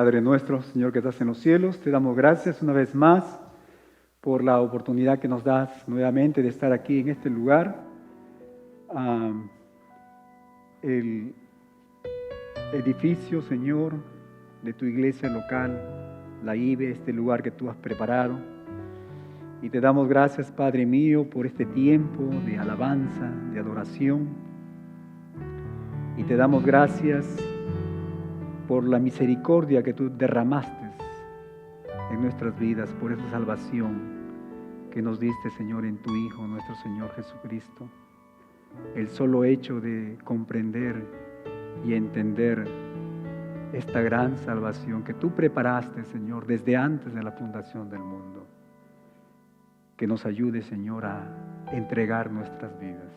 Padre nuestro, Señor que estás en los cielos, te damos gracias una vez más por la oportunidad que nos das nuevamente de estar aquí en este lugar. El edificio, Señor, de tu iglesia local, la IBE, este lugar que tú has preparado. Y te damos gracias, Padre mío, por este tiempo de alabanza, de adoración. Y te damos gracias por la misericordia que tú derramaste en nuestras vidas, por esa salvación que nos diste, Señor, en tu Hijo, nuestro Señor Jesucristo. El solo hecho de comprender y entender esta gran salvación que tú preparaste, Señor, desde antes de la fundación del mundo. Que nos ayude, Señor, a entregar nuestras vidas.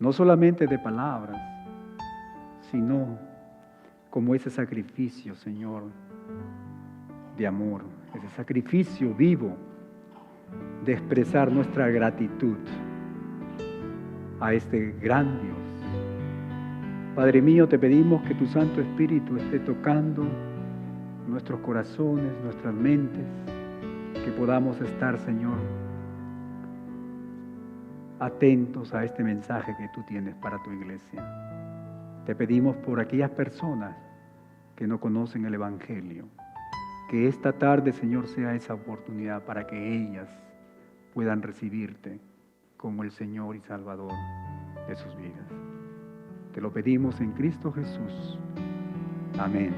No solamente de palabras, sino como ese sacrificio, Señor, de amor, ese sacrificio vivo de expresar nuestra gratitud a este gran Dios. Padre mío, te pedimos que tu Santo Espíritu esté tocando nuestros corazones, nuestras mentes, que podamos estar, Señor, atentos a este mensaje que tú tienes para tu iglesia. Te pedimos por aquellas personas que no conocen el Evangelio, que esta tarde, Señor, sea esa oportunidad para que ellas puedan recibirte como el Señor y Salvador de sus vidas. Te lo pedimos en Cristo Jesús. Amén.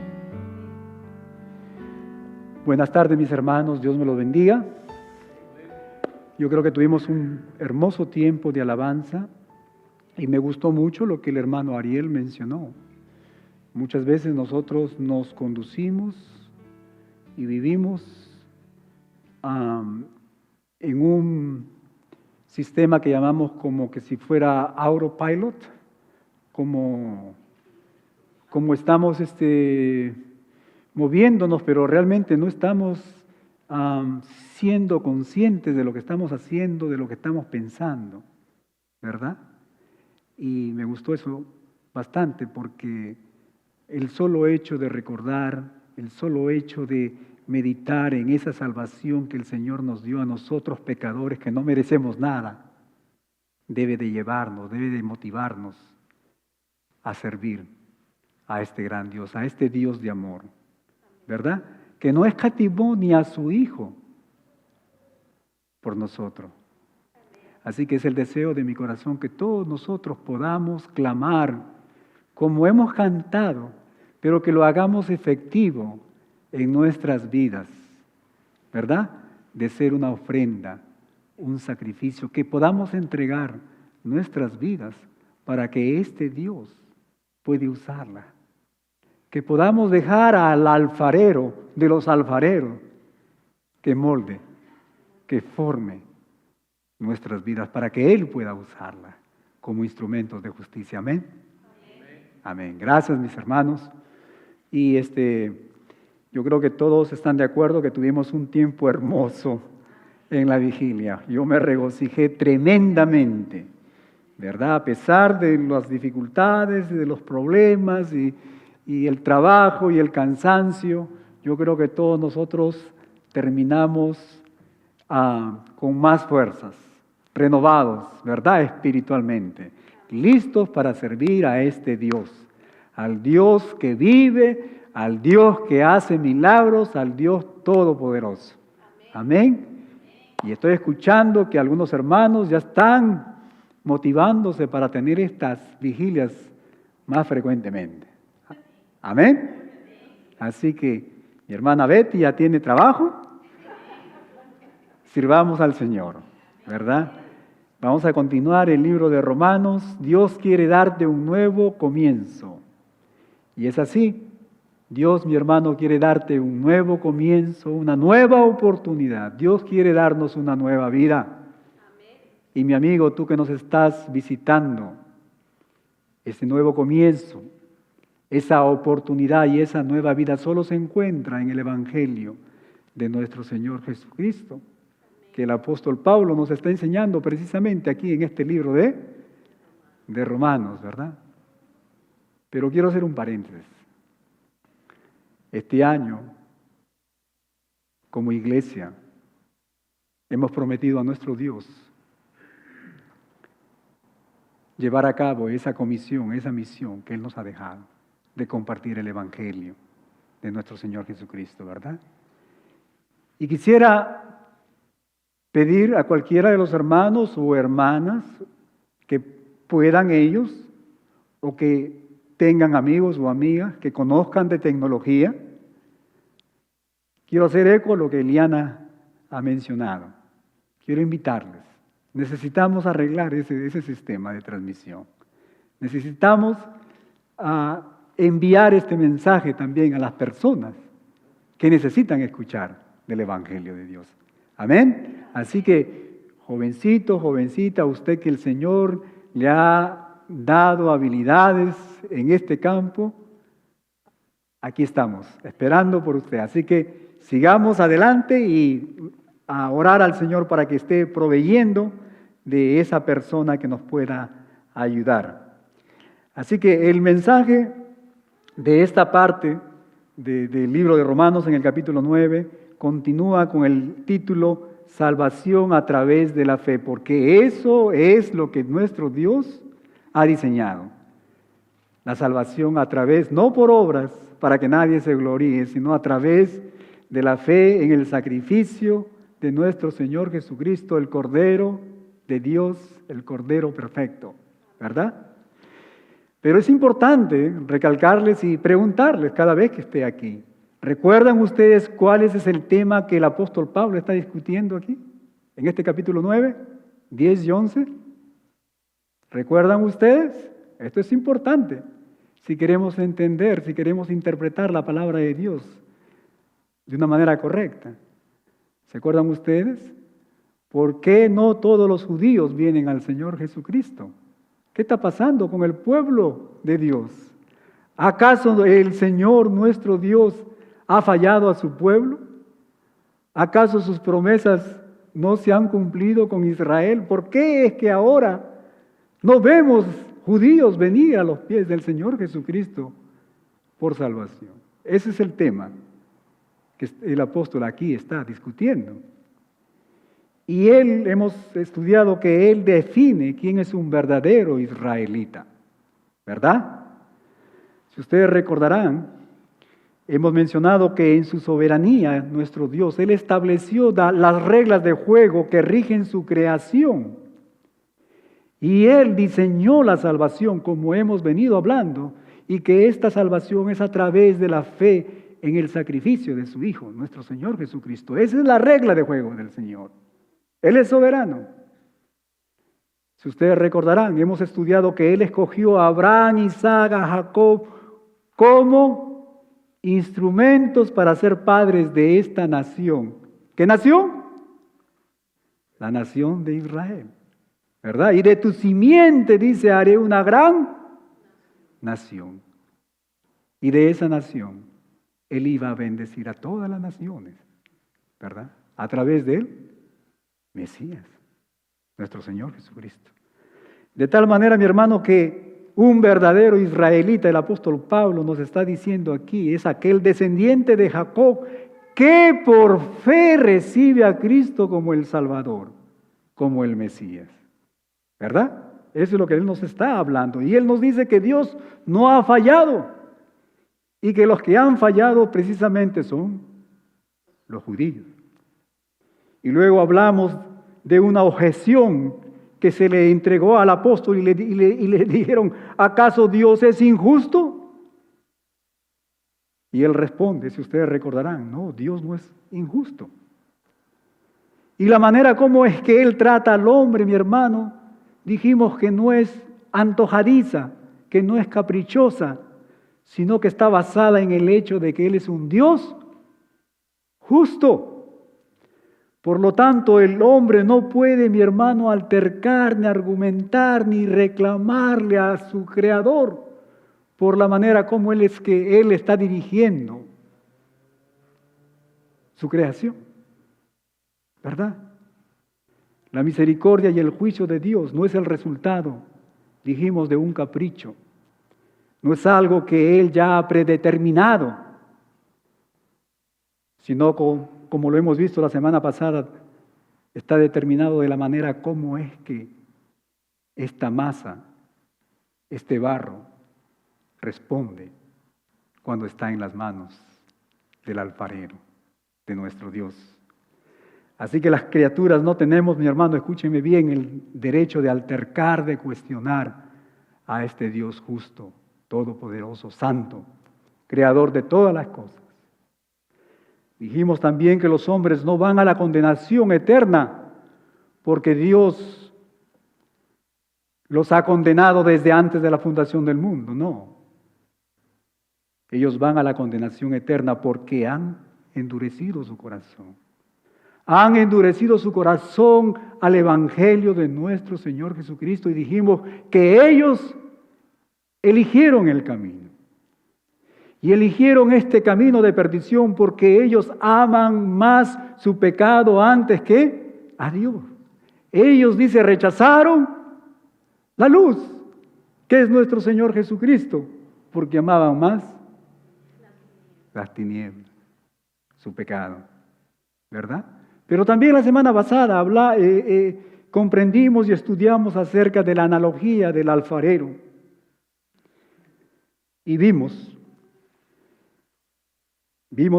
Buenas tardes, mis hermanos. Dios me los bendiga. Yo creo que tuvimos un hermoso tiempo de alabanza y me gustó mucho lo que el hermano Ariel mencionó. Muchas veces nosotros nos conducimos y vivimos en un sistema que llamamos como que si fuera autopilot, como estamos moviéndonos, pero realmente no estamos siendo conscientes de lo que estamos haciendo, de lo que estamos pensando, ¿verdad? Y me gustó eso bastante porque el solo hecho de recordar, el solo hecho de meditar en esa salvación que el Señor nos dio a nosotros pecadores que no merecemos nada, debe de llevarnos, debe de motivarnos a servir a este gran Dios, a este Dios de amor, ¿verdad? Que no escatimó ni a su Hijo por nosotros. Así que es el deseo de mi corazón que todos nosotros podamos clamar como hemos cantado, pero que lo hagamos efectivo en nuestras vidas, ¿verdad? De ser una ofrenda, un sacrificio, que podamos entregar nuestras vidas para que este Dios pueda usarla. Que podamos dejar al alfarero de los alfareros que molde, que forme nuestras vidas para que Él pueda usarla como instrumentos de justicia. Amén. Amén. Gracias, mis hermanos. Y yo creo que todos están de acuerdo que tuvimos un tiempo hermoso en la vigilia. Yo me regocijé tremendamente, ¿verdad? A pesar de las dificultades, de los problemas y el trabajo y el cansancio, yo creo que todos nosotros terminamos con más fuerzas, renovados, ¿verdad? Espiritualmente, listos para servir a este Dios, al Dios que vive, al Dios que hace milagros, al Dios todopoderoso. Amén. Y estoy escuchando que algunos hermanos ya están motivándose para tener estas vigilias más frecuentemente. Amén. Así que mi hermana Betty ya tiene trabajo. Sirvamos al Señor, ¿verdad? Vamos a continuar el libro de Romanos. Dios quiere darte un nuevo comienzo. Y es así. Dios, mi hermano, quiere darte un nuevo comienzo, una nueva oportunidad. Dios quiere darnos una nueva vida. Amén. Y mi amigo, tú que nos estás visitando, ese nuevo comienzo, esa oportunidad y esa nueva vida solo se encuentra en el Evangelio de nuestro Señor Jesucristo, que el apóstol Pablo nos está enseñando precisamente aquí en este libro de Romanos, ¿verdad? Pero quiero hacer un paréntesis. Este año, como iglesia, hemos prometido a nuestro Dios llevar a cabo esa comisión, esa misión que Él nos ha dejado de compartir el Evangelio de nuestro Señor Jesucristo, ¿verdad? Y quisiera pedir a cualquiera de los hermanos o hermanas que puedan ellos o que tengan amigos o amigas que conozcan de tecnología. Quiero hacer eco a lo que Eliana ha mencionado. Quiero invitarles. Necesitamos arreglar ese sistema de transmisión. Necesitamos enviar este mensaje también a las personas que necesitan escuchar del Evangelio de Dios. Amén. Así que, jovencito, jovencita, usted que el Señor le ha dado habilidades en este campo, aquí estamos, esperando por usted. Así que sigamos adelante y a orar al Señor para que esté proveyendo de esa persona que nos pueda ayudar. Así que el mensaje de esta parte del libro de Romanos en el capítulo 9 continúa con el título Salvación a través de la fe, porque eso es lo que nuestro Dios ha diseñado. La salvación a través, no por obras, para que nadie se gloríe, sino a través de la fe en el sacrificio de nuestro Señor Jesucristo, el Cordero de Dios, el Cordero perfecto, ¿verdad? Pero es importante recalcarles y preguntarles cada vez que esté aquí. ¿Recuerdan ustedes cuál es el tema que el apóstol Pablo está discutiendo aquí? En este capítulo 9, 10 y 11. ¿Recuerdan ustedes? Esto es importante. Si queremos entender, si queremos interpretar la palabra de Dios de una manera correcta. ¿Se acuerdan ustedes? ¿Por qué no todos los judíos vienen al Señor Jesucristo? ¿Qué está pasando con el pueblo de Dios? ¿Acaso el Señor nuestro Dios ha fallado a su pueblo? ¿Acaso sus promesas no se han cumplido con Israel? ¿Por qué es que ahora no vemos judíos venir a los pies del Señor Jesucristo por salvación? Ese es el tema que el apóstol aquí está discutiendo. Y hemos estudiado que él define quién es un verdadero israelita, ¿verdad? Si ustedes recordarán, hemos mencionado que en su soberanía, nuestro Dios, Él estableció las reglas de juego que rigen su creación. Y Él diseñó la salvación, como hemos venido hablando, y que esta salvación es a través de la fe en el sacrificio de su Hijo, nuestro Señor Jesucristo. Esa es la regla de juego del Señor. Él es soberano. Si ustedes recordarán, hemos estudiado que Él escogió a Abraham, Isaac, a Jacob como instrumentos para ser padres de esta nación. ¿Qué nación? La nación de Israel, ¿verdad? Y de tu simiente, dice, haré una gran nación. Y de esa nación, Él iba a bendecir a todas las naciones, ¿verdad? A través de Él. Mesías, nuestro Señor Jesucristo. De tal manera, mi hermano, que un verdadero israelita, el apóstol Pablo nos está diciendo aquí, es aquel descendiente de Jacob que por fe recibe a Cristo como el Salvador, como el Mesías. ¿Verdad? Eso es lo que Él nos está hablando. Y Él nos dice que Dios no ha fallado y que los que han fallado precisamente son los judíos. Y luego hablamos de una objeción que se le entregó al apóstol y le dijeron, ¿acaso Dios es injusto? Y él responde, si ustedes recordarán, no, Dios no es injusto. Y la manera como es que Él trata al hombre, mi hermano, dijimos que no es antojadiza, que no es caprichosa, sino que está basada en el hecho de que Él es un Dios justo. Por lo tanto, el hombre no puede, mi hermano, altercar, ni argumentar, ni reclamarle a su Creador por la manera como Él está dirigiendo su creación. ¿Verdad? La misericordia y el juicio de Dios no es el resultado, dijimos, de un capricho. No es algo que Él ya ha predeterminado, sino como lo hemos visto la semana pasada, está determinado de la manera como es que esta masa, este barro, responde cuando está en las manos del alfarero, de nuestro Dios. Así que las criaturas no tenemos, mi hermano, escúcheme bien, el derecho de altercar, de cuestionar a este Dios justo, todopoderoso, santo, creador de todas las cosas. Dijimos también que los hombres no van a la condenación eterna porque Dios los ha condenado desde antes de la fundación del mundo, no. Ellos van a la condenación eterna porque han endurecido su corazón. Han endurecido su corazón al Evangelio de nuestro Señor Jesucristo y dijimos que ellos eligieron el camino. Y eligieron este camino de perdición porque ellos aman más su pecado antes que a Dios. Ellos, dice, rechazaron la luz, que es nuestro Señor Jesucristo, porque amaban más las tinieblas, su pecado, ¿verdad? Pero también la semana pasada comprendimos y estudiamos acerca de la analogía del alfarero. Y vimos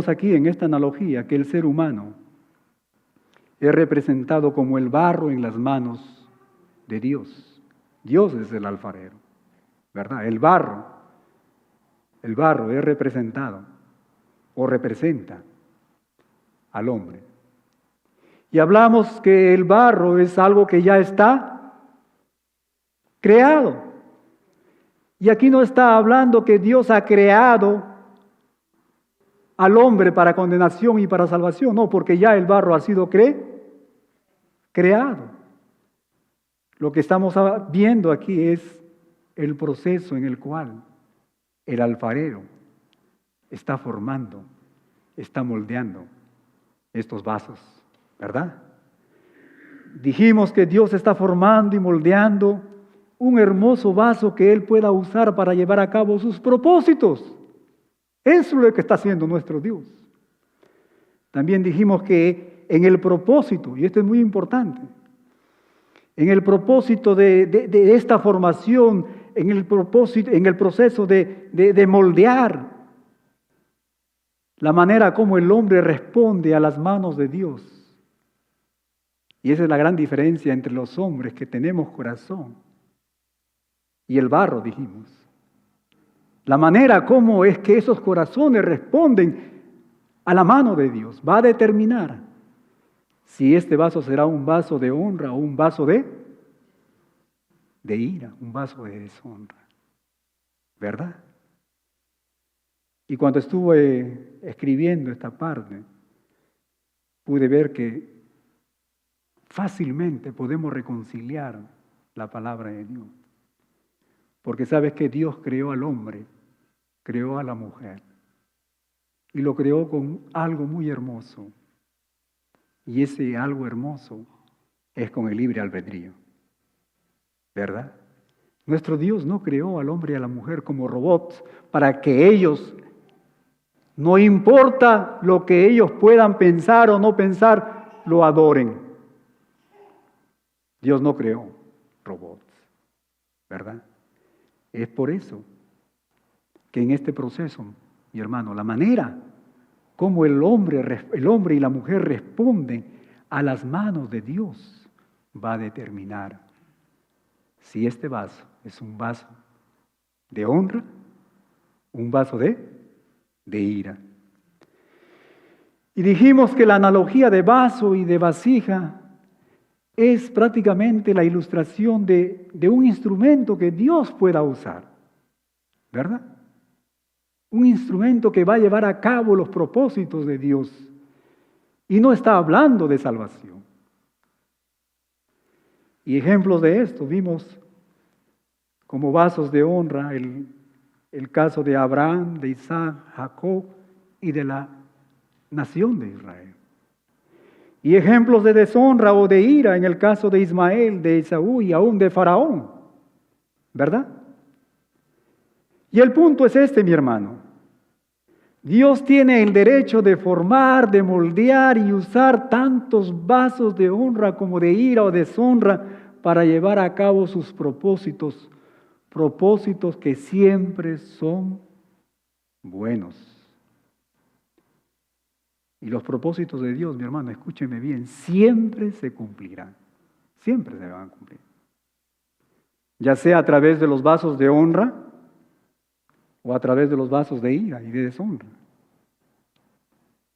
aquí en esta analogía que el ser humano es representado como el barro en las manos de Dios. Dios es el alfarero, ¿verdad? El barro es representado o representa al hombre. Y hablamos que el barro es algo que ya está creado. Y aquí no está hablando que Dios ha creado al hombre para condenación y para salvación, no, porque ya el barro ha sido creado. Lo que estamos viendo aquí es el proceso en el cual el alfarero está formando, está moldeando estos vasos, ¿verdad? Dijimos que Dios está formando y moldeando un hermoso vaso que Él pueda usar para llevar a cabo sus propósitos. Eso es lo que está haciendo nuestro Dios. También dijimos que en el propósito, y esto es muy importante, en el propósito de esta formación, en el proceso de moldear la manera como el hombre responde a las manos de Dios. Y esa es la gran diferencia entre los hombres que tenemos corazón y el barro, dijimos. La manera como es que esos corazones responden a la mano de Dios va a determinar si este vaso será un vaso de honra o un vaso de ira, un vaso de deshonra. ¿Verdad? Y cuando estuve escribiendo esta parte, pude ver que fácilmente podemos reconciliar la palabra de Dios. Porque sabes que Dios creó al hombre, creó a la mujer, y lo creó con algo muy hermoso. Y ese algo hermoso es con el libre albedrío. ¿Verdad? Nuestro Dios no creó al hombre y a la mujer como robots para que ellos, no importa lo que ellos puedan pensar o no pensar, lo adoren. Dios no creó robots, ¿verdad? Es por eso que en este proceso, mi hermano, la manera como el hombre y la mujer responden a las manos de Dios va a determinar si este vaso es un vaso de honra, un vaso de ira. Y dijimos que la analogía de vaso y de vasija es prácticamente la ilustración de un instrumento que Dios pueda usar, ¿verdad? Un instrumento que va a llevar a cabo los propósitos de Dios. Y no está hablando de salvación. Y ejemplos de esto vimos como vasos de honra el caso de Abraham, de Isaac, Jacob y de la nación de Israel. Y ejemplos de deshonra o de ira en el caso de Ismael, de Esaú y aún de Faraón, ¿verdad? Y el punto es este, mi hermano. Dios tiene el derecho de formar, de moldear y usar tantos vasos de honra como de ira o deshonra para llevar a cabo sus propósitos, propósitos que siempre son buenos. Y los propósitos de Dios, mi hermano, escúcheme bien, siempre se cumplirán, siempre se van a cumplir. Ya sea a través de los vasos de honra o a través de los vasos de ira y de deshonra.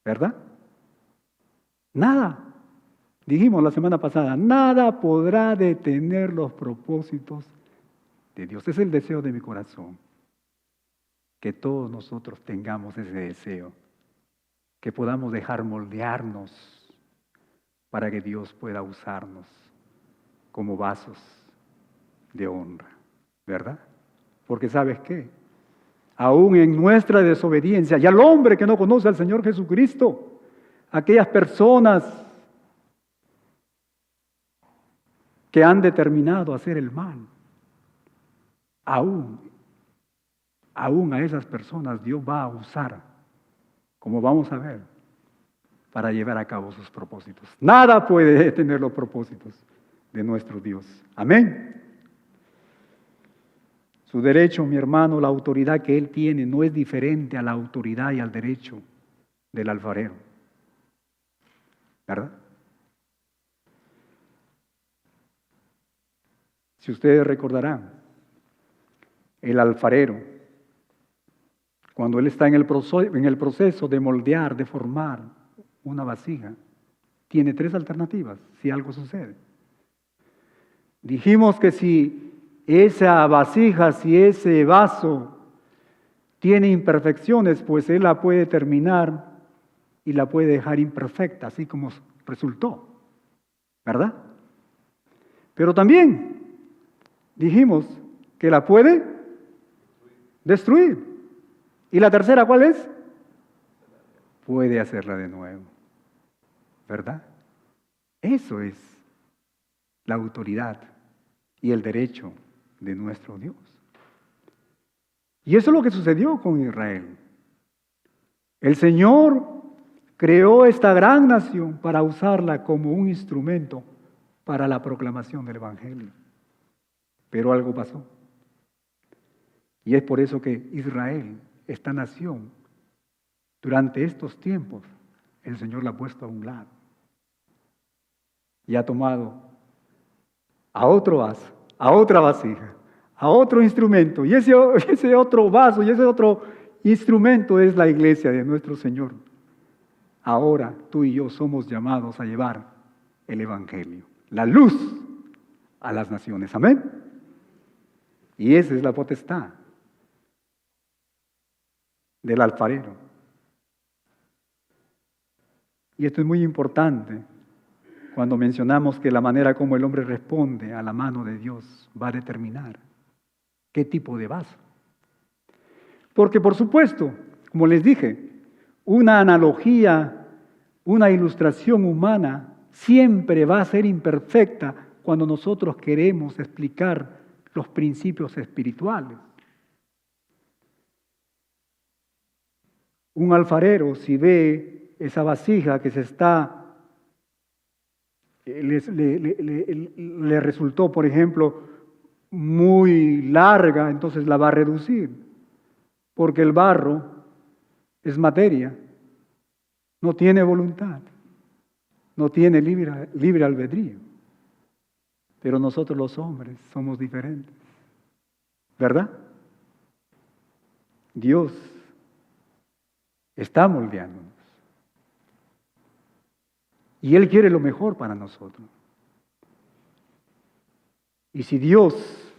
¿Verdad? Nada, dijimos la semana pasada, nada podrá detener los propósitos de Dios. Es el deseo de mi corazón, que todos nosotros tengamos ese deseo, que podamos dejar moldearnos para que Dios pueda usarnos como vasos de honra, ¿verdad? Porque ¿sabes qué? Aún en nuestra desobediencia, y al hombre que no conoce al Señor Jesucristo, aquellas personas que han determinado hacer el mal, aún a esas personas Dios va a usar, como vamos a ver, para llevar a cabo sus propósitos. Nada puede detener los propósitos de nuestro Dios. Amén. Su derecho, mi hermano, la autoridad que Él tiene no es diferente a la autoridad y al derecho del alfarero. ¿Verdad? Si ustedes recordarán, el alfarero, cuando él está en el proceso de moldear, de formar una vasija, tiene tres alternativas si algo sucede. Dijimos que si esa vasija, si ese vaso tiene imperfecciones, pues él la puede terminar y la puede dejar imperfecta, así como resultó, ¿verdad? Pero también dijimos que la puede destruir. ¿Y la tercera cuál es? Puede hacerla de nuevo, ¿verdad? Eso es la autoridad y el derecho de nuestro Dios. Y eso es lo que sucedió con Israel. El Señor creó esta gran nación para usarla como un instrumento para la proclamación del Evangelio. Pero algo pasó. Y es por eso que Israel, esta nación, durante estos tiempos, el Señor la ha puesto a un lado. Y ha tomado a otro vaso, a otra vasija, a otro instrumento. Y ese otro vaso y ese otro instrumento es la iglesia de nuestro Señor. Ahora tú y yo somos llamados a llevar el Evangelio, la luz a las naciones. Amén. Y esa es la potestad del alfarero. Y esto es muy importante cuando mencionamos que la manera como el hombre responde a la mano de Dios va a determinar qué tipo de vaso. Porque por supuesto, como les dije, una analogía, una ilustración humana siempre va a ser imperfecta cuando nosotros queremos explicar los principios espirituales. Un alfarero, si ve esa vasija que se está, le resultó, por ejemplo, muy larga, entonces la va a reducir, porque el barro es materia, no tiene voluntad, no tiene libre albedrío. Pero nosotros los hombres somos diferentes, ¿verdad? Dios está moldeándonos. Y Él quiere lo mejor para nosotros. Y si Dios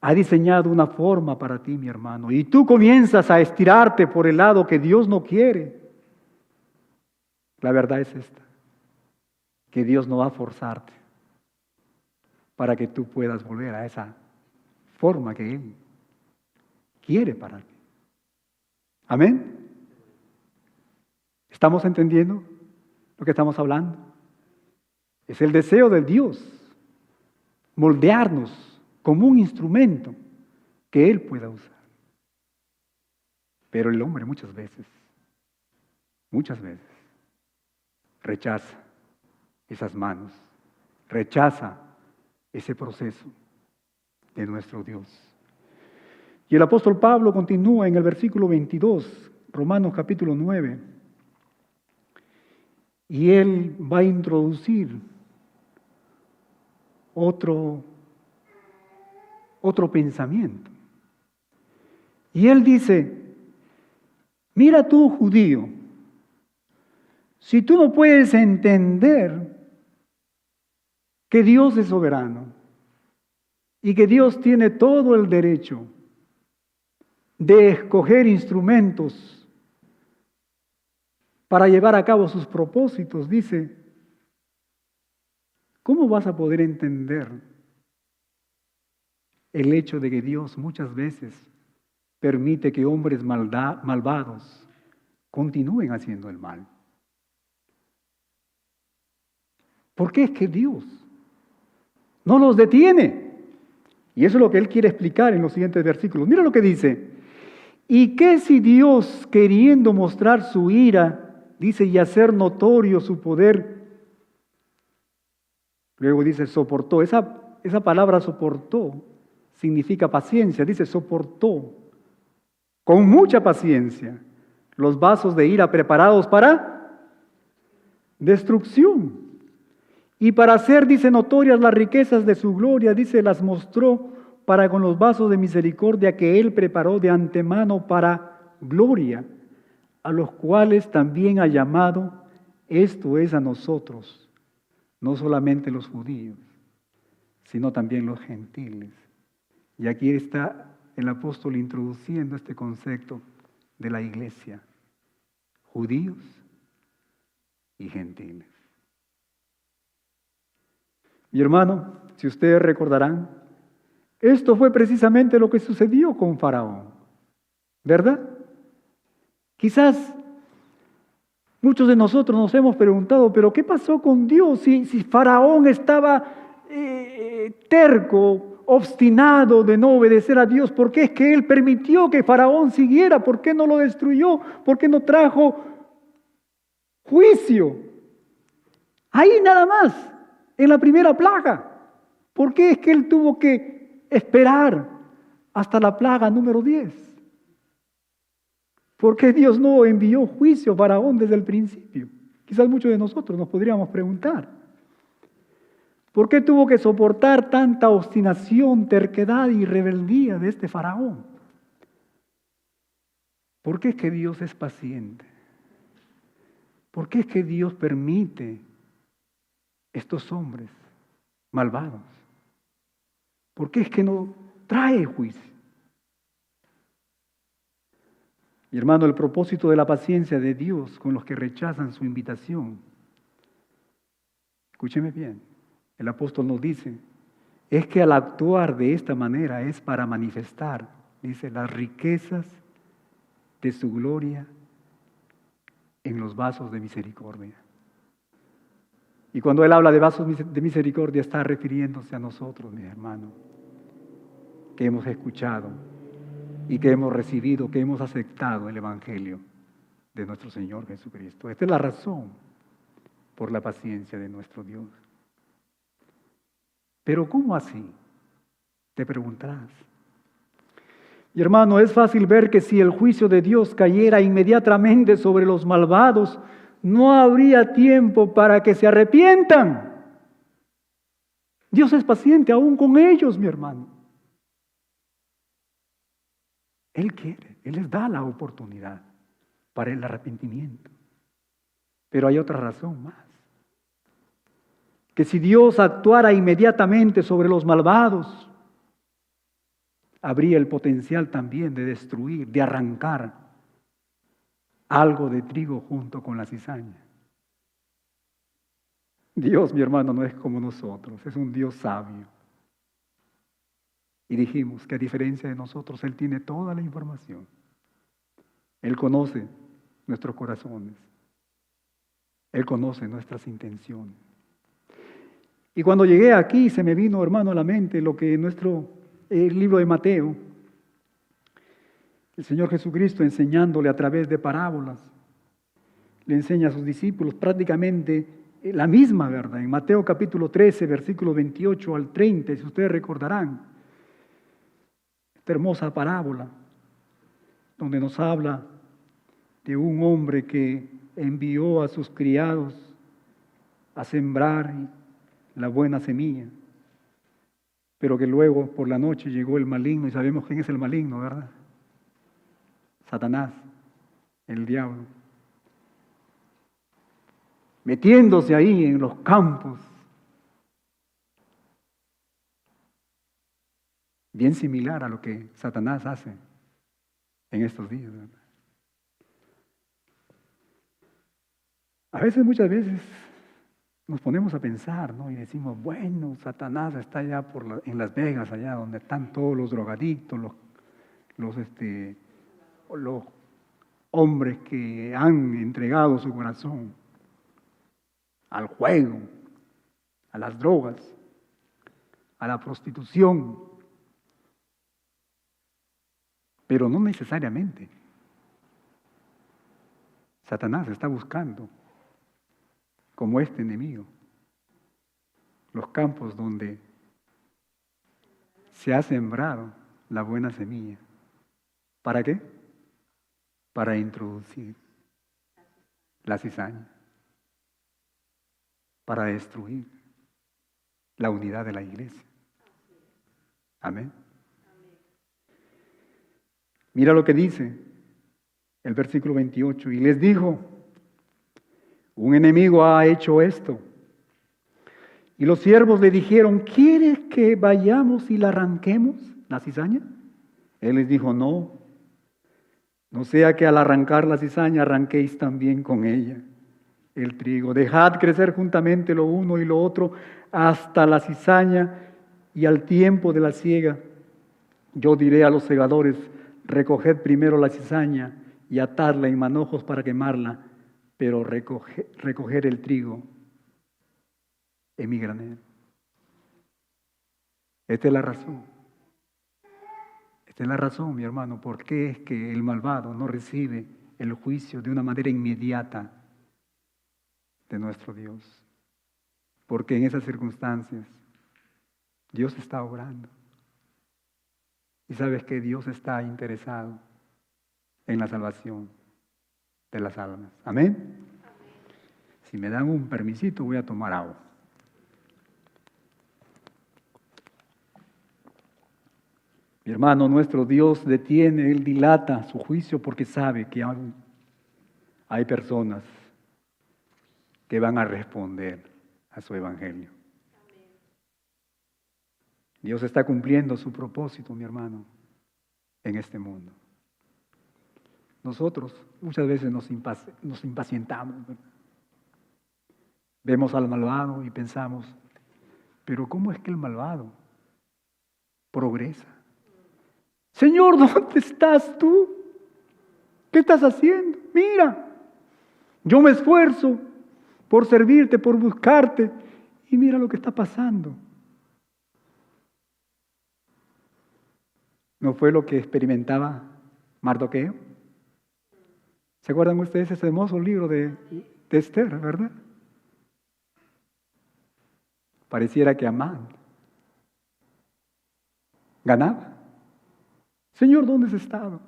ha diseñado una forma para ti, mi hermano, y tú comienzas a estirarte por el lado que Dios no quiere, la verdad es esta, que Dios no va a forzarte para que tú puedas volver a esa forma que Él quiere para ti. ¿Amén? ¿Estamos entendiendo lo que estamos hablando? Es el deseo de Dios moldearnos como un instrumento que Él pueda usar. Pero el hombre muchas veces, rechaza esas manos, rechaza ese proceso de nuestro Dios. Y el apóstol Pablo continúa en el versículo 22, Romanos capítulo 9, y él va a introducir otro pensamiento. Y él dice, mira tú, judío, si tú no puedes entender que Dios es soberano y que Dios tiene todo el derecho de escoger instrumentos para llevar a cabo sus propósitos, dice, ¿cómo vas a poder entender el hecho de que Dios muchas veces permite que hombres malvados continúen haciendo el mal? ¿Por qué es que Dios no los detiene? Y eso es lo que él quiere explicar en los siguientes versículos. Mira lo que dice. ¿Y qué si Dios, queriendo mostrar su ira, dice, y hacer notorio su poder, luego dice, soportó? Esa palabra soportó significa paciencia. Dice, soportó con mucha paciencia los vasos de ira preparados para destrucción. Y para hacer, dice, notorias las riquezas de su gloria, dice, las mostró para con los vasos de misericordia que Él preparó de antemano para gloria, a los cuales también ha llamado, esto es a nosotros, no solamente los judíos, sino también los gentiles. Y aquí está el apóstol introduciendo este concepto de la iglesia, judíos y gentiles. Mi hermano, si ustedes recordarán, esto fue precisamente lo que sucedió con Faraón, ¿verdad? Quizás muchos de nosotros nos hemos preguntado, pero ¿qué pasó con Dios si Faraón estaba terco, obstinado de no obedecer a Dios? ¿Por qué es que Él permitió que Faraón siguiera? ¿Por qué no lo destruyó? ¿Por qué no trajo juicio? Ahí nada más, en la primera plaga. ¿Por qué es que Él tuvo que esperar hasta la plaga número 10? ¿Por qué Dios no envió juicio a Faraón desde el principio? Quizás muchos de nosotros nos podríamos preguntar. ¿Por qué tuvo que soportar tanta obstinación, terquedad y rebeldía de este Faraón? ¿Por qué es que Dios es paciente? ¿Por qué es que Dios permite estos hombres malvados? ¿Por qué es que no trae juicio? Mi hermano, el propósito de la paciencia de Dios con los que rechazan su invitación, escúcheme bien, el apóstol nos dice, es que al actuar de esta manera es para manifestar, dice, las riquezas de su gloria en los vasos de misericordia. Y cuando él habla de vasos de misericordia está refiriéndose a nosotros, mis hermanos, que hemos escuchado y que hemos recibido, que hemos aceptado el Evangelio de nuestro Señor Jesucristo. Esta es la razón por la paciencia de nuestro Dios. Pero ¿cómo así? Te preguntarás. Y hermano, es fácil ver que si el juicio de Dios cayera inmediatamente sobre los malvados, no habría tiempo para que se arrepientan. Dios es paciente aún con ellos, mi hermano. Él quiere, Él les da la oportunidad para el arrepentimiento. Pero hay otra razón más. Que si Dios actuara inmediatamente sobre los malvados, habría el potencial también de destruir, de arrancar algo de trigo junto con la cizaña. Dios, mi hermano, no es como nosotros, es un Dios sabio. Y dijimos que a diferencia de nosotros, Él tiene toda la información. Él conoce nuestros corazones. Él conoce nuestras intenciones. Y cuando llegué aquí, se me vino, hermano, a la mente lo que en nuestro libro de Mateo, El Señor Jesucristo enseñándole a través de parábolas, le enseña a sus discípulos prácticamente la misma verdad. En Mateo capítulo 13, versículos 28 al 30, si ustedes recordarán, esta hermosa parábola, donde nos habla de un hombre que envió a sus criados a sembrar la buena semilla, pero que luego por la noche llegó el maligno, y sabemos quién es el maligno, ¿verdad? Satanás, el diablo, metiéndose ahí en los campos, bien similar a lo que Satanás hace en estos días, ¿verdad? A veces, muchas veces, nos ponemos a pensar, ¿no? Y decimos, bueno, Satanás está allá en Las Vegas, allá donde están todos los drogadictos, los hombres que han entregado su corazón al juego, a las drogas, a la prostitución. Pero no necesariamente. Satanás está buscando, como este enemigo, los campos donde se ha sembrado la buena semilla. ¿Para qué? Para introducir la cizaña, para destruir la unidad de la iglesia. Amén. Mira lo que dice el versículo 28. Y les dijo, un enemigo ha hecho esto. Y los siervos le dijeron, ¿quieres que vayamos y la arranquemos, la cizaña? Él les dijo, no sea que al arrancar la cizaña arranquéis también con ella el trigo. Dejad crecer juntamente lo uno y lo otro hasta la cizaña, y al tiempo de la siega yo diré a los segadores, recoged primero la cizaña y atadla en manojos para quemarla, pero recoger el trigo en mi granero. Esta es la razón. Esta es la razón, mi hermano, por qué es que el malvado no recibe el juicio de una manera inmediata de nuestro Dios. Porque en esas circunstancias Dios está obrando. Y sabes que Dios está interesado en la salvación de las almas. ¿Amén? Si me dan un permisito, voy a tomar agua. Mi hermano, nuestro Dios detiene, Él dilata su juicio porque sabe que hay personas que van a responder a su evangelio. Dios está cumpliendo su propósito, mi hermano, en este mundo. Nosotros muchas veces nos impacientamos, ¿verdad? Vemos al malvado y pensamos, pero ¿cómo es que el malvado progresa? Señor, ¿dónde estás tú? ¿Qué estás haciendo? Mira, yo me esfuerzo por servirte, por buscarte, y mira lo que está pasando. ¿No fue lo que experimentaba Mardoqueo? ¿Se acuerdan ustedes ese hermoso libro de Esther, verdad? Pareciera que Amán ganaba. Señor, ¿dónde has estado?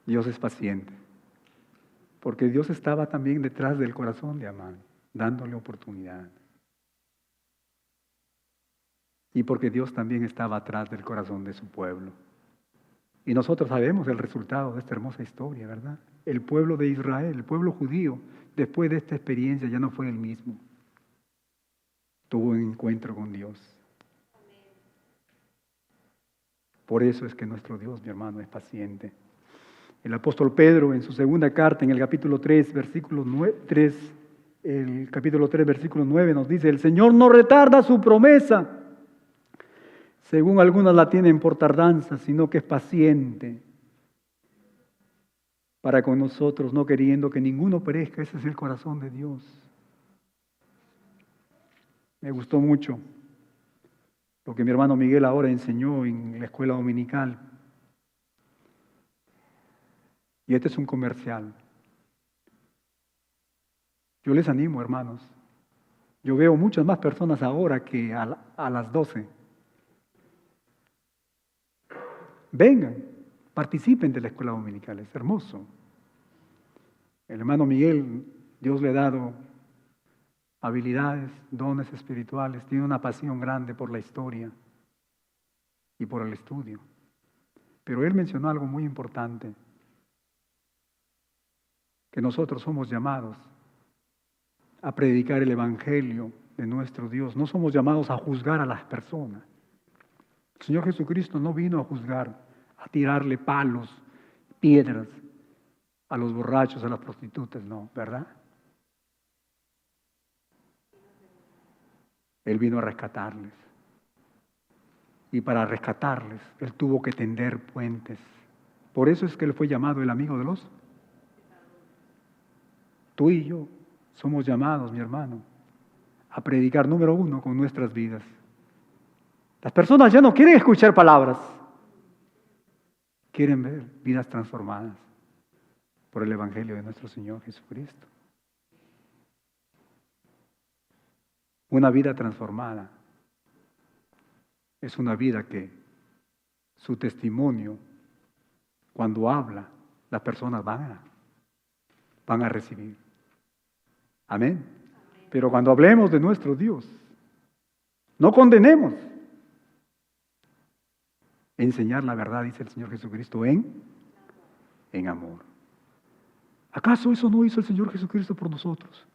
Dios es paciente, porque Dios estaba también detrás del corazón de Amán, dándole oportunidad. Y porque Dios también estaba atrás del corazón de su pueblo. Y nosotros sabemos el resultado de esta hermosa historia, ¿verdad? El pueblo de Israel, el pueblo judío, después de esta experiencia ya no fue el mismo. Tuvo un encuentro con Dios. Por eso es que nuestro Dios, mi hermano, es paciente. El apóstol Pedro, en su segunda carta, en el capítulo 3, versículo 9, nos dice, el Señor no retarda su promesa, según algunas la tienen por tardanza, sino que es paciente para con nosotros, no queriendo que ninguno perezca. Ese es el corazón de Dios. Me gustó mucho lo que mi hermano Miguel ahora enseñó en la escuela dominical. Y este es un comercial. Yo les animo, hermanos. Yo veo muchas más personas ahora que a las 12. Vengan, participen de la escuela dominical, es hermoso. El hermano Miguel, Dios le ha dado habilidades, dones espirituales, tiene una pasión grande por la historia y por el estudio. Pero él mencionó algo muy importante, que nosotros somos llamados a predicar el evangelio de nuestro Dios. No somos llamados a juzgar a las personas. El Señor Jesucristo no vino a juzgar, a tirarle palos, piedras a los borrachos, a las prostitutas, no, ¿verdad? Él vino a rescatarles. Y para rescatarles, Él tuvo que tender puentes. Por eso es que Él fue llamado el amigo de los. Tú y yo somos llamados, mi hermano, a predicar, número uno, con nuestras vidas. Las personas ya no quieren escuchar palabras, quieren ver vidas transformadas por el Evangelio de nuestro Señor Jesucristo. Una vida transformada es una vida que su testimonio, cuando habla, las personas van a recibir. Amén. Pero cuando hablemos de nuestro Dios, no condenemos. Enseñar la verdad, dice el Señor Jesucristo, en amor. ¿Acaso eso no hizo el Señor Jesucristo por nosotros?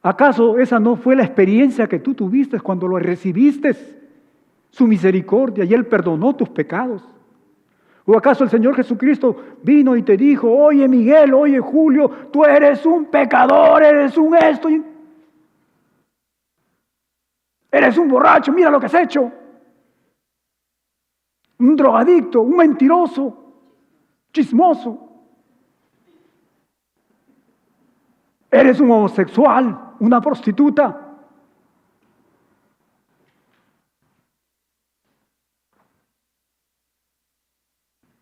¿Acaso esa no fue la experiencia que tú tuviste cuando lo recibiste? Su misericordia y Él perdonó tus pecados. ¿O acaso el Señor Jesucristo vino y te dijo, oye Miguel, oye Julio, tú eres un pecador, eres un esto, eres un borracho, mira lo que has hecho? Un drogadicto, un mentiroso, chismoso. Eres un homosexual, una prostituta.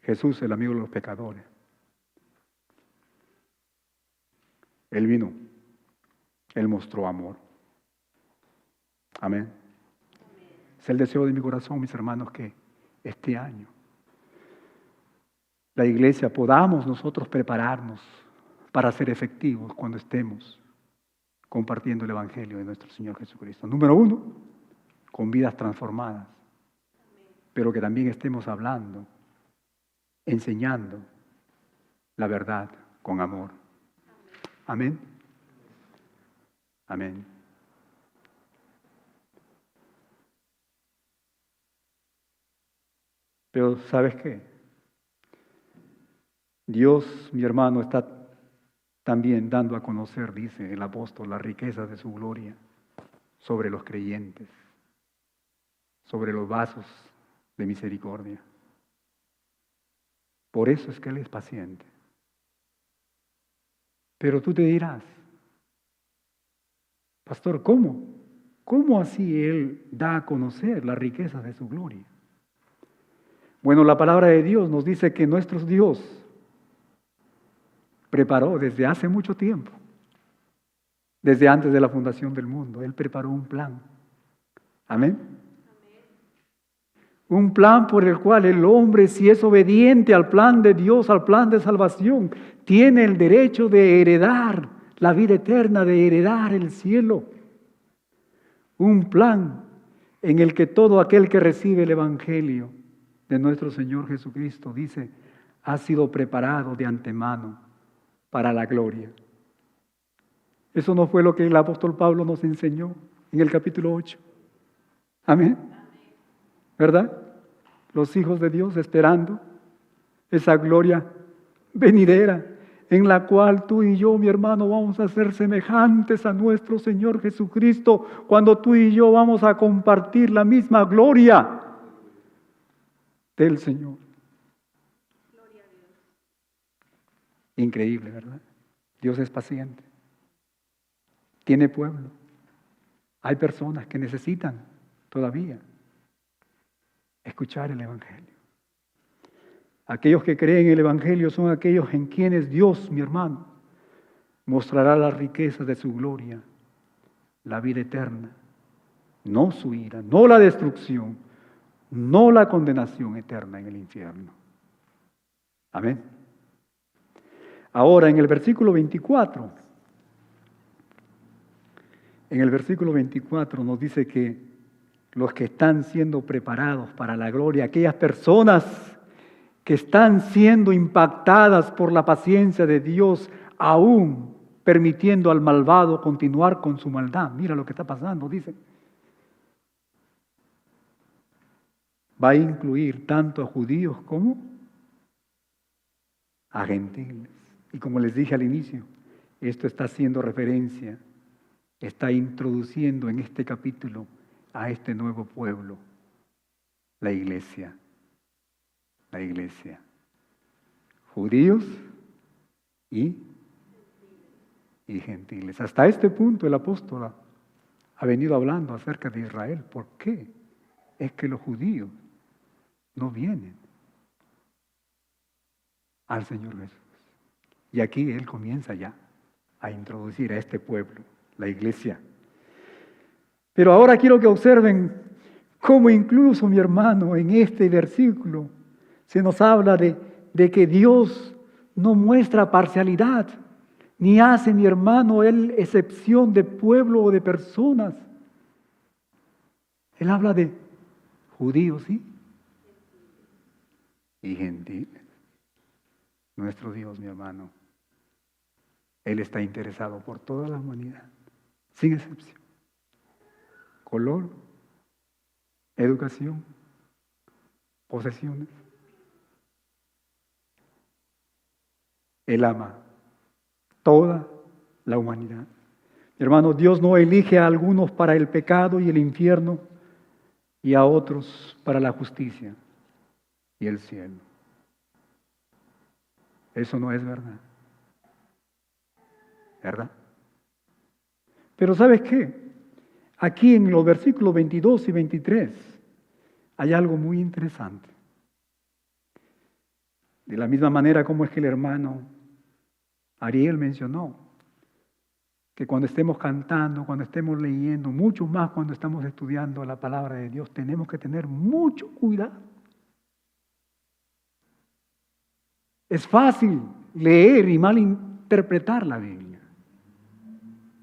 Jesús, el amigo de los pecadores. Él vino, Él mostró amor. Amén. Es el deseo de mi corazón, mis hermanos, que este año la iglesia podamos nosotros prepararnos para ser efectivos cuando estemos compartiendo el Evangelio de nuestro Señor Jesucristo. Número uno, con vidas transformadas, pero que también estemos hablando, enseñando la verdad con amor. Amén. Amén. Pero ¿sabes qué? Dios, mi hermano, está también dando a conocer, dice el apóstol, las riquezas de su gloria sobre los creyentes, sobre los vasos de misericordia. Por eso es que Él es paciente. Pero tú te dirás, pastor, ¿cómo? ¿Cómo así Él da a conocer las riquezas de su gloria? Bueno, la palabra de Dios nos dice que nuestro Dios preparó desde hace mucho tiempo, desde antes de la fundación del mundo, Él preparó un plan. Amén. Un plan por el cual el hombre, si es obediente al plan de Dios, al plan de salvación, tiene el derecho de heredar la vida eterna, de heredar el cielo. Un plan en el que todo aquel que recibe el Evangelio de nuestro Señor Jesucristo, dice, ha sido preparado de antemano para la gloria. Eso no fue lo que el apóstol Pablo nos enseñó en el capítulo 8. Amén. ¿Verdad? Los hijos de Dios esperando esa gloria venidera en la cual tú y yo, mi hermano, vamos a ser semejantes a nuestro Señor Jesucristo cuando tú y yo vamos a compartir la misma gloria del Señor. Gloria a Dios. Increíble, ¿verdad? Dios es paciente. Tiene pueblo. Hay personas que necesitan todavía escuchar el Evangelio. Aquellos que creen en el Evangelio son aquellos en quienes Dios, mi hermano, mostrará las riquezas de su gloria, la vida eterna, no su ira, no la destrucción, no la condenación eterna en el infierno. Amén. Ahora en el versículo 24, nos dice que los que están siendo preparados para la gloria, aquellas personas que están siendo impactadas por la paciencia de Dios, aún permitiendo al malvado continuar con su maldad. Mira lo que está pasando, dice. Va a incluir tanto a judíos como a gentiles. Y como les dije al inicio, esto está haciendo referencia, está introduciendo en este capítulo a este nuevo pueblo, la iglesia. La iglesia. Judíos y gentiles. Hasta este punto el apóstol ha venido hablando acerca de Israel. ¿Por qué? Es que los judíos no vienen al Señor Jesús. Y aquí Él comienza ya a introducir a este pueblo, la iglesia. Pero ahora quiero que observen cómo incluso, mi hermano, en este versículo se nos habla de que Dios no muestra parcialidad, ni hace, mi hermano, Él excepción de pueblo o de personas. Él habla de judíos, ¿sí? Y gentiles. Nuestro Dios, mi hermano, Él está interesado por toda la humanidad, sin excepción. Color, educación, posesiones. Él ama toda la humanidad. Mi hermano, Dios no elige a algunos para el pecado y el infierno y a otros para la justicia y el cielo. Eso no es verdad. ¿Verdad? Pero ¿sabes qué? Aquí en los versículos 22 y 23 hay algo muy interesante. De la misma manera como es que el hermano Ariel mencionó, que cuando estemos cantando, cuando estemos leyendo, mucho más cuando estamos estudiando la palabra de Dios, tenemos que tener mucho cuidado. Es fácil leer y malinterpretar la Biblia.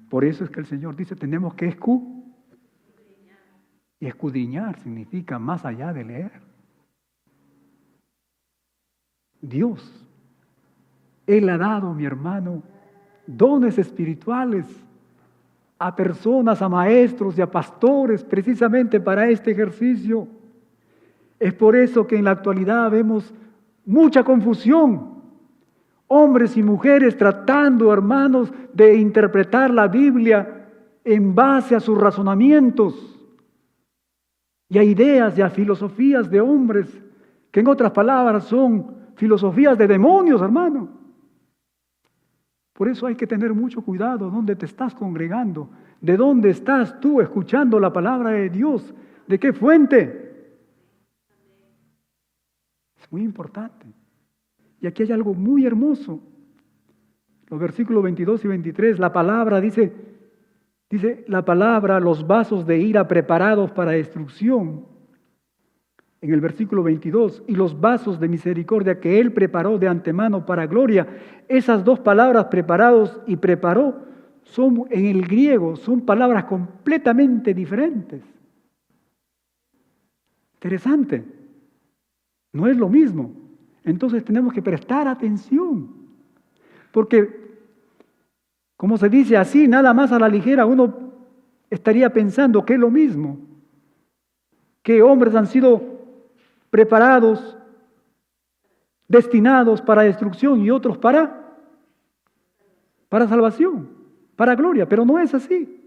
Por eso es que el Señor dice, tenemos que escudriñar. Y escudriñar significa más allá de leer. Dios, Él ha dado, mi hermano, dones espirituales a personas, a maestros y a pastores, precisamente para este ejercicio. Es por eso que en la actualidad vemos mucha confusión. Hombres y mujeres tratando, hermanos, de interpretar la Biblia en base a sus razonamientos y a ideas y a filosofías de hombres, que en otras palabras son filosofías de demonios, hermano. Por eso hay que tener mucho cuidado dónde te estás congregando, de dónde estás tú escuchando la palabra de Dios, de qué fuente. Es muy importante. Y aquí hay algo muy hermoso. Los versículos 22 y 23, la palabra dice la palabra, los vasos de ira preparados para destrucción. En el versículo 22, y los vasos de misericordia que Él preparó de antemano para gloria. Esas dos palabras, preparados y preparó, son en el griego, son palabras completamente diferentes. Interesante. No es lo mismo. Entonces tenemos que prestar atención. Porque, como se dice así, nada más a la ligera, uno estaría pensando que es lo mismo. Que hombres han sido preparados, destinados para destrucción y otros para salvación, para gloria, pero no es así.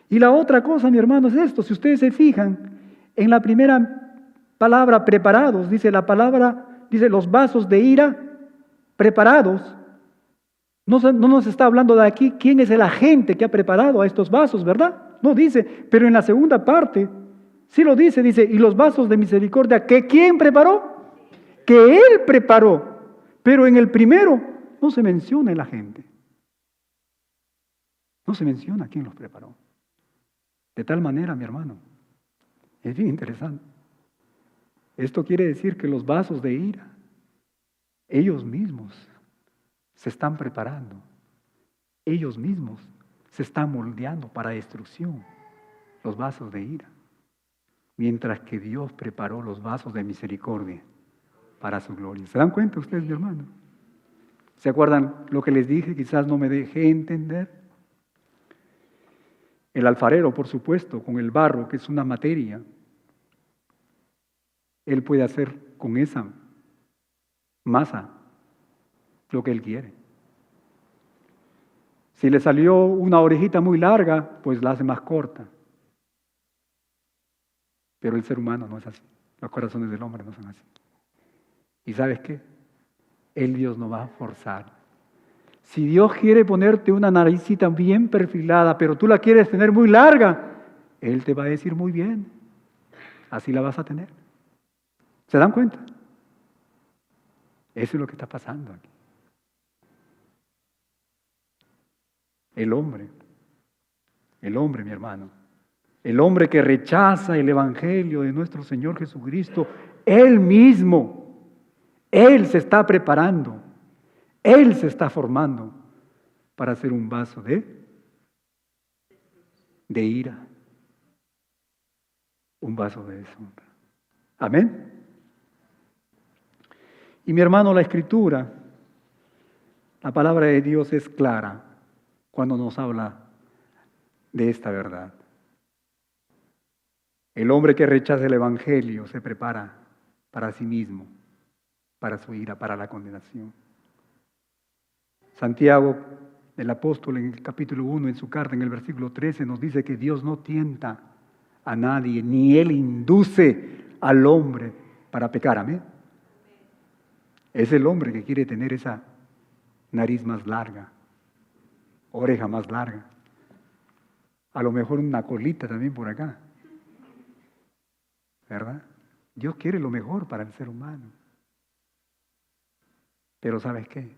Y la otra cosa, mi hermano, es esto. Si ustedes se fijan, en la primera palabra preparados, dice la palabra, dice los vasos de ira preparados. No nos está hablando de aquí quién es el agente que ha preparado a estos vasos, ¿verdad? No dice, pero en la segunda parte sí lo dice, y los vasos de misericordia, ¿que quién preparó? que Él preparó. Pero en el primero no se menciona la gente. No se menciona quién los preparó. De tal manera, mi hermano, es bien interesante. Esto quiere decir que los vasos de ira, ellos mismos se están preparando. Ellos mismos se están moldeando para destrucción, los vasos de ira. Mientras que Dios preparó los vasos de misericordia para su gloria. ¿Se dan cuenta ustedes, mi hermano? ¿Se acuerdan lo que les dije? Quizás no me dejé entender. El alfarero, por supuesto, con el barro, que es una materia, él puede hacer con esa masa lo que él quiere. Si le salió una orejita muy larga, pues la hace más corta. Pero el ser humano no es así. Los corazones del hombre no son así. ¿Y sabes qué? El Dios no va a forzar. Si Dios quiere ponerte una naricita bien perfilada, pero tú la quieres tener muy larga, Él te va a decir muy bien. Así la vas a tener. ¿Se dan cuenta? Eso es lo que está pasando aquí. El hombre, mi hermano, el hombre que rechaza el evangelio de nuestro Señor Jesucristo, Él mismo, Él se está preparando, Él se está formando para ser un vaso de ira, un vaso de deshonra. Amén. Y mi hermano, la Escritura, la palabra de Dios es clara cuando nos habla de esta verdad. El hombre que rechaza el evangelio se prepara para sí mismo, para su ira, para la condenación. Santiago, el apóstol, en el capítulo 1, en su carta, en el versículo 13, nos dice que Dios no tienta a nadie, ni Él induce al hombre para pecar. Amén. Es el hombre que quiere tener esa nariz más larga, oreja más larga, a lo mejor una colita también por acá, ¿verdad? Dios quiere lo mejor para el ser humano. Pero ¿sabes qué?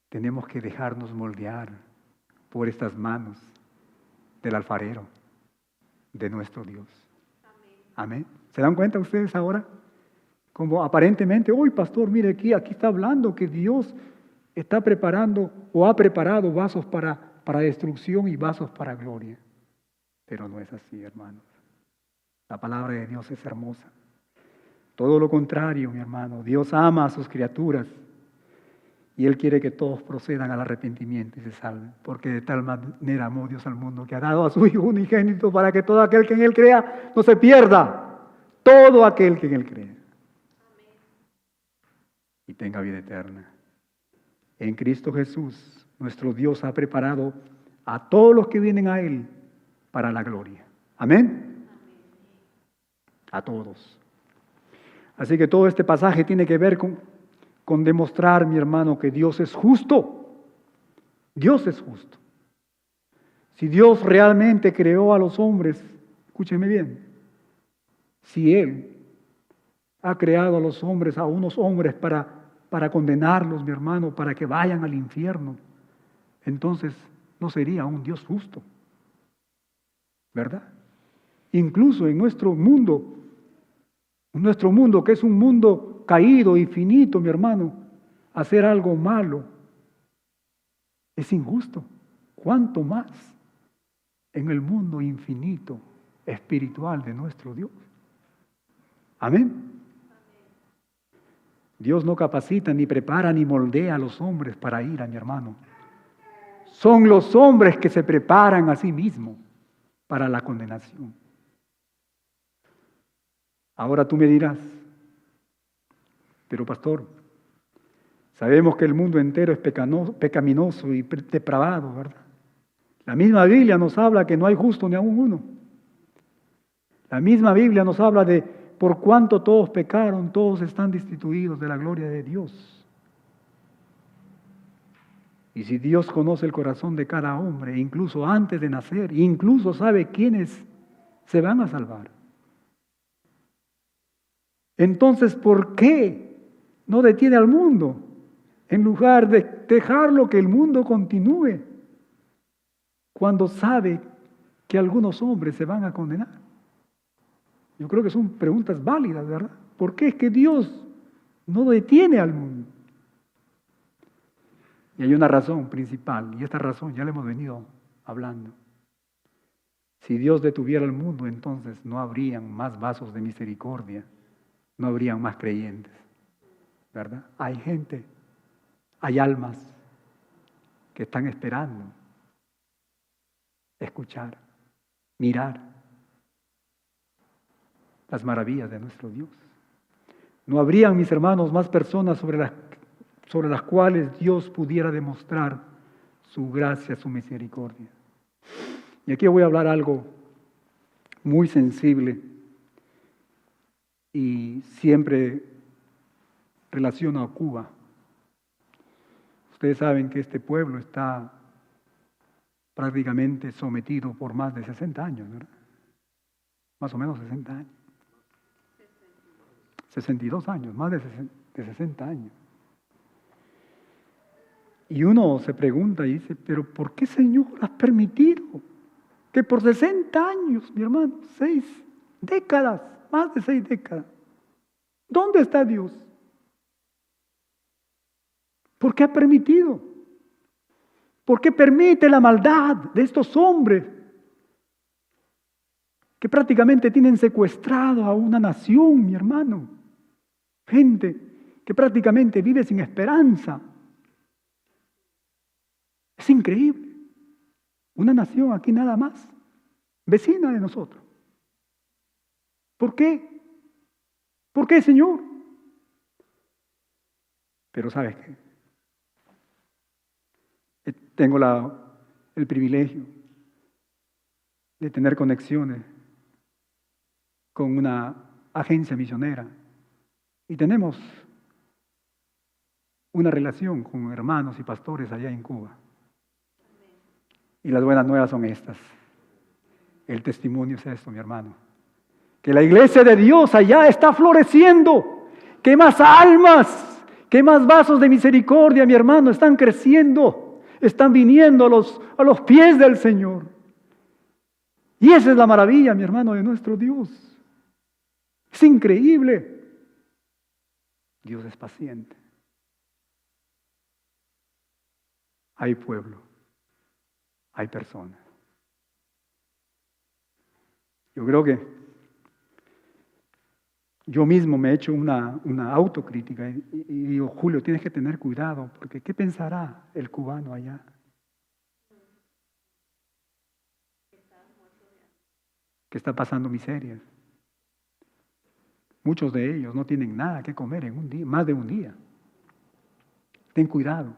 Tenemos que dejarnos moldear por estas manos del alfarero, de nuestro Dios. Amén. ¿Se dan cuenta ustedes ahora? Como aparentemente, uy, pastor, mire aquí está hablando que Dios está preparando o ha preparado vasos para destrucción y vasos para gloria. Pero no es así, hermanos. La palabra de Dios es hermosa. Todo lo contrario, mi hermano. Dios ama a sus criaturas y Él quiere que todos procedan al arrepentimiento y se salven. Porque de tal manera amó Dios al mundo que ha dado a su Hijo unigénito para que todo aquel que en Él crea no se pierda. Todo aquel que en Él crea. Y tenga vida eterna. En Cristo Jesús, nuestro Dios ha preparado a todos los que vienen a Él para la gloria. Amén. A todos. Así que todo este pasaje tiene que ver con demostrar, mi hermano, que Dios es justo. Dios es justo. Si Dios realmente creó a los hombres, escúcheme bien, si Él ha creado a los hombres, a unos hombres para condenarlos, mi hermano, para que vayan al infierno, entonces no sería un Dios justo, ¿verdad? Incluso en nuestro mundo que es un mundo caído y finito, mi hermano, hacer algo malo es injusto. ¿Cuánto más en el mundo infinito espiritual de nuestro Dios? Amén. Dios no capacita, ni prepara, ni moldea a los hombres para ir a mi hermano. Son los hombres que se preparan a sí mismos para la condenación. Ahora tú me dirás, pero pastor, sabemos que el mundo entero es pecaminoso y depravado, ¿verdad? La misma Biblia nos habla que no hay justo ni aun uno. La misma Biblia nos habla de por cuanto todos pecaron, todos están destituidos de la gloria de Dios. Y si Dios conoce el corazón de cada hombre, incluso antes de nacer, incluso sabe quiénes se van a salvar. Entonces, ¿por qué no detiene al mundo, en lugar de dejarlo que el mundo continúe, cuando sabe que algunos hombres se van a condenar. Yo creo que son preguntas válidas, ¿verdad? ¿Por qué es que Dios no detiene al mundo? Y hay una razón principal, y esta razón ya la hemos venido hablando. Si Dios detuviera al mundo, entonces no habrían más vasos de misericordia, no habrían más creyentes, ¿verdad? Hay gente, hay almas que están esperando escuchar, mirar las maravillas de nuestro Dios. No habrían, mis hermanos, más personas sobre las cuales Dios pudiera demostrar su gracia, su misericordia. Y aquí voy a hablar algo muy sensible y siempre relaciono a Cuba. Ustedes saben que este pueblo está prácticamente sometido por más de 60 años, ¿verdad? Más o menos 60 años. 62 años, más de 60 años. Y uno se pregunta y dice, pero ¿por qué, Señor, has permitido que por 60 años, mi hermano, 6 décadas, más de 6 décadas, ¿dónde está Dios? ¿Por qué ha permitido? ¿Por qué permite la maldad de estos hombres que prácticamente tienen secuestrado a una nación, mi hermano? Gente que prácticamente vive sin esperanza. Es increíble. Una nación aquí nada más, vecina de nosotros. ¿Por qué? ¿Por qué, Señor? Pero ¿sabes qué? Tengo el privilegio de tener conexiones con una agencia misionera y tenemos una relación con hermanos y pastores allá en Cuba. Y las buenas nuevas son estas. El testimonio es esto, mi hermano. Que la iglesia de Dios allá está floreciendo. Que más almas, que más vasos de misericordia, mi hermano, están creciendo. Están viniendo a los pies del Señor. Y esa es la maravilla, mi hermano, de nuestro Dios. Es increíble. Dios es paciente. Hay pueblo. Hay personas. Yo creo que yo mismo me he hecho una autocrítica y digo, Julio, tienes que tener cuidado, porque ¿qué pensará el cubano allá? Que está pasando miserias. Muchos de ellos no tienen nada que comer en un día, más de un día. Ten cuidado.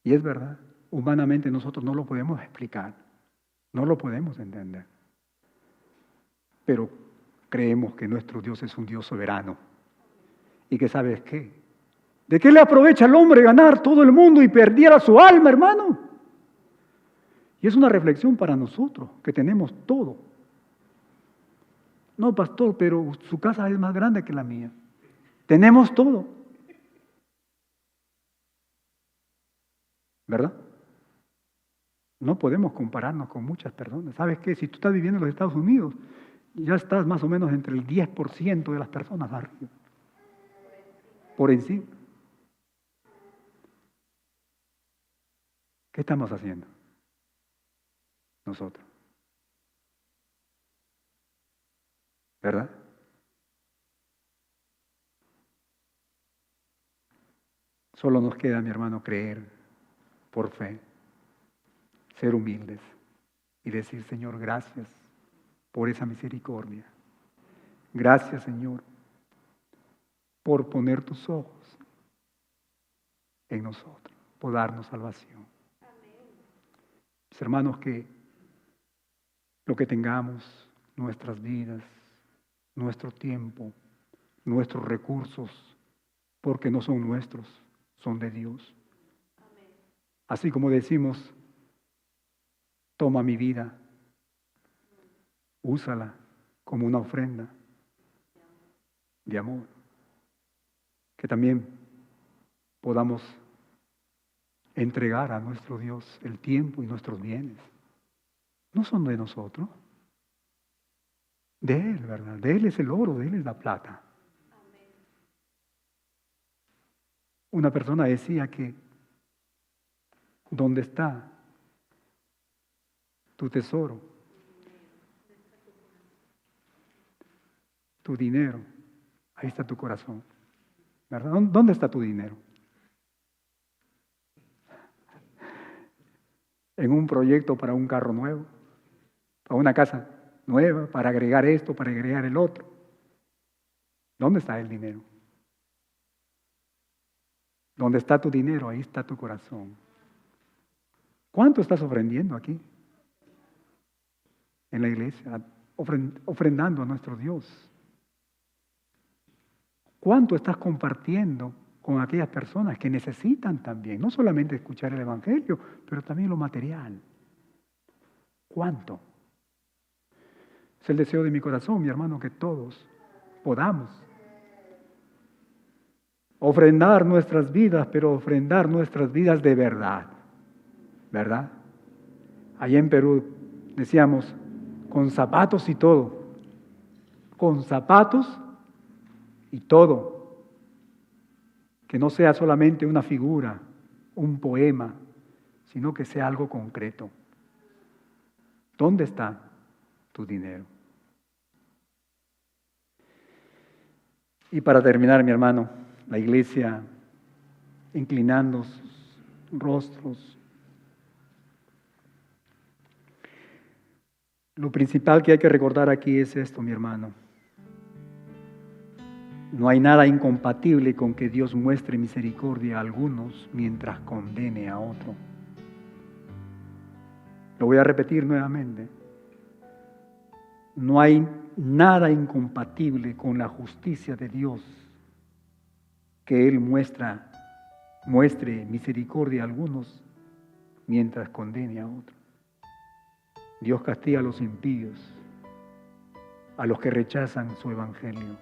Y es verdad, humanamente nosotros no lo podemos explicar, no lo podemos entender. Pero creemos que nuestro Dios es un Dios soberano. Y que ¿sabes qué? ¿De qué le aprovecha al hombre ganar todo el mundo y perdiera su alma, hermano? Y es una reflexión para nosotros, que tenemos todo. No, pastor, pero su casa es más grande que la mía. Tenemos todo. ¿Verdad? No podemos compararnos con muchas personas. ¿Sabes qué? Si tú estás viviendo en los Estados Unidos, ya estás más o menos entre el 10% de las personas arriba. Por encima. ¿Qué estamos haciendo nosotros? ¿Verdad? Solo nos queda, mi hermano, creer por fe, ser humildes y decir, Señor, gracias por esa misericordia. Gracias, Señor, por poner tus ojos en nosotros, por darnos salvación. Mis hermanos, que lo que tengamos, nuestras vidas, nuestro tiempo, nuestros recursos, porque no son nuestros, son de Dios. Así como decimos, toma mi vida, úsala como una ofrenda de amor. que también podamos entregar a nuestro Dios el tiempo y nuestros bienes. No son de nosotros, de Él, ¿verdad? De Él es el oro, de Él es la plata. Una persona decía que ¿dónde está tu tesoro? Tu dinero. Ahí está tu corazón, ¿verdad? ¿Dónde está tu dinero? ¿En un proyecto para un carro nuevo? ¿Para una casa nueva? ¿Para agregar esto? ¿Para agregar el otro? ¿Dónde está el dinero? ¿Dónde está tu dinero? Ahí está tu corazón. ¿Cuánto estás ofrendiendo aquí? En la iglesia, ofrendando a nuestro Dios. ¿Cuánto estás compartiendo con aquellas personas que necesitan también, no solamente escuchar el Evangelio, pero también lo material? ¿Cuánto? Es el deseo de mi corazón, mi hermano, que todos podamos ofrendar nuestras vidas, pero ofrendar nuestras vidas de verdad, ¿verdad? Allá en Perú decíamos, con zapatos y todo, con zapatos y todo, que no sea solamente una figura, un poema, sino que sea algo concreto. ¿Dónde está tu dinero? Y para terminar, mi hermano, la iglesia inclinando sus rostros. Lo principal que hay que recordar aquí es esto, mi hermano. No hay nada incompatible con que Dios muestre misericordia a algunos mientras condene a otros. Lo voy a repetir nuevamente. No hay nada incompatible con la justicia de Dios que Él muestre misericordia a algunos mientras condene a otros. Dios castiga a los impíos, a los que rechazan su evangelio,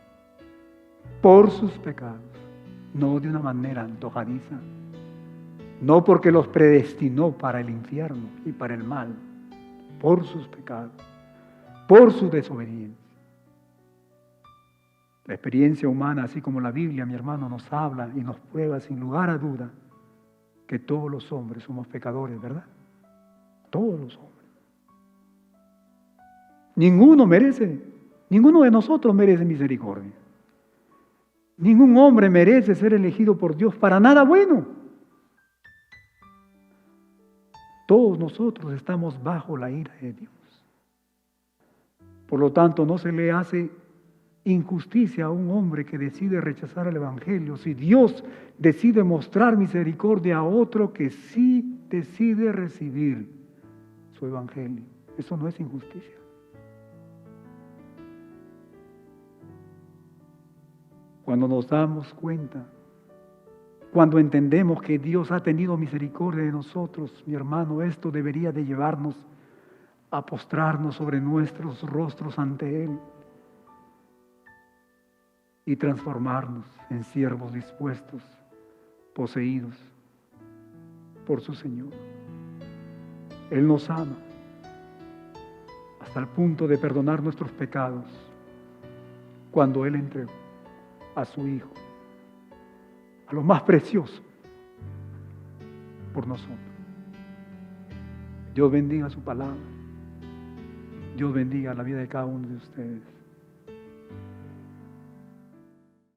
por sus pecados, no de una manera antojadiza, no porque los predestinó para el infierno y para el mal, por sus pecados, por su desobediencia. La experiencia humana, así como la Biblia, mi hermano, nos habla y nos prueba sin lugar a duda que todos los hombres somos pecadores, ¿verdad? Todos los hombres. Ninguno de nosotros merece misericordia. Ningún hombre merece ser elegido por Dios para nada bueno. Todos nosotros estamos bajo la ira de Dios. Por lo tanto, no se le hace injusticia a un hombre que decide rechazar el Evangelio si Dios decide mostrar misericordia a otro que sí decide recibir su Evangelio. Eso no es injusticia. Cuando nos damos cuenta, cuando entendemos que Dios ha tenido misericordia de nosotros, mi hermano, esto debería de llevarnos a postrarnos sobre nuestros rostros ante Él y transformarnos en siervos dispuestos, poseídos por su Señor. Él nos ama hasta el punto de perdonar nuestros pecados cuando Él entregó a su Hijo, a lo más precioso, por nosotros. Dios bendiga su palabra. Dios bendiga la vida de cada uno de ustedes.